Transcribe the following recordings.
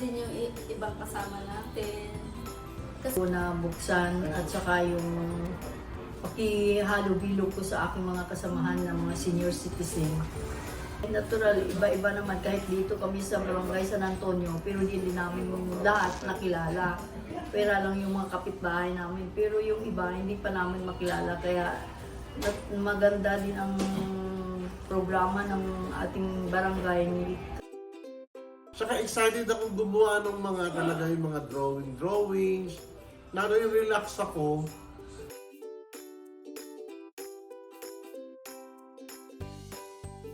din yung ibang kasama natin. Kasi Na buksan at saka yung pakihalo-bilog ko sa aking mga kasamahan ng mga senior citizen. Natural, iba-iba naman kahit dito kami sa Barangay San Antonio, pero hindi namin lahat nakilala. Pera lang yung mga kapitbahay namin, pero yung iba hindi pa namin makilala. Kaya maganda din ang programa ng ating barangay. Saka excited akong gumawa ng mga talaga yung mga drawings. Lalo yung relax ako.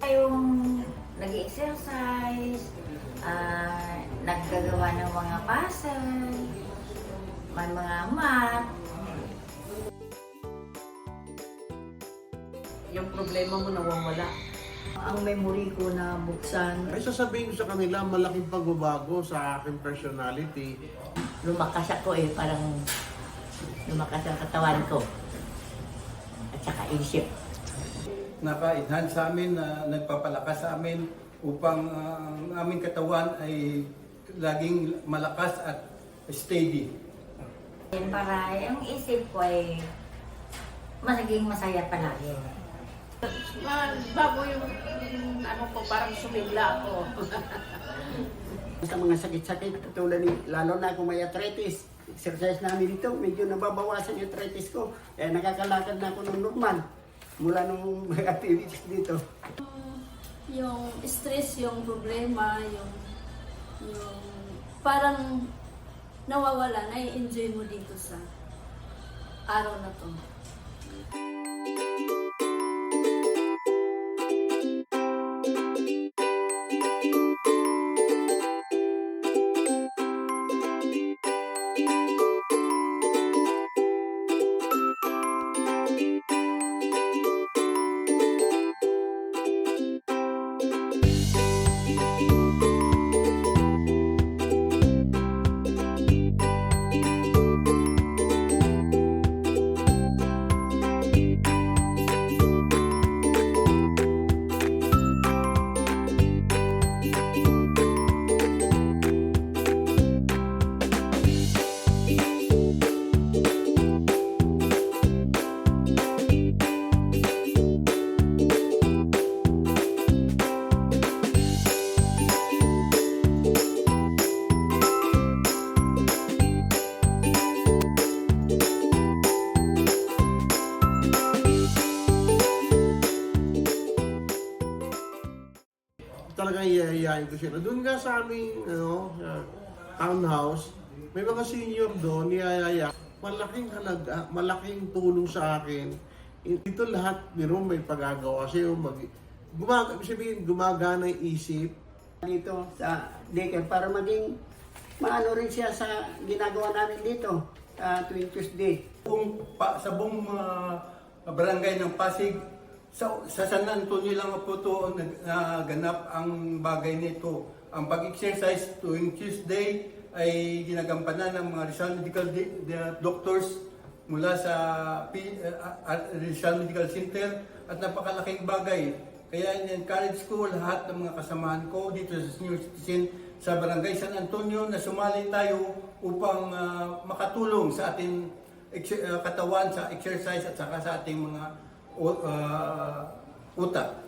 Yung nag-exercise, naggagawa ng mga puzzle, may mga math. Yung problema mo nawawala. Ang memory ko na buksan, Ay sasabihin ko sa kanila, malaking pagbabago sa aking personality. Lumakas ako parang lumakas ang katawan ko. At saka isip. Naka-enhance sa amin, nagpapalakas sa amin upang ang aming katawan ay laging malakas at steady. Para yung isip ko ay maging masaya palagi. Bago yung ano ko, parang sumigla ako. Sa mga sakit-sakit, tulad lalo na kung may arthritis, exercise namin dito, medyo nababawasan yung arthritis ko. Nakakalakad na ako ng normal mula nung may activities dito. yung stress, yung problema, yung parang nawawala, na-enjoy mo dito sa araw na to. Talagang iyayain ko sila. Doon nga sa aming townhouse, may mga senior doon, iyayaya. Malaking halaga, malaking tulong sa akin. Ito lahat, may pagagawa sa'yo. Gumagana yung isip. Dito sa daycare para maging maano rin siya sa ginagawa namin dito tuwing Tuesday. Sa buong barangay ng Pasig, sa San Antonio lang po ito naganap ang bagay nito. Ang pag-exercise tuwing Tuesday ay ginagampanan ng mga Rizal Medical Doctors mula sa Rizal Medical Center at napakalaking bagay. Kaya in-encourage ko lahat ng mga kasamahan ko dito sa senior citizen sa Barangay San Antonio na sumali tayo upang makatulong sa ating katawan, sa exercise at saka sa ating mga utak.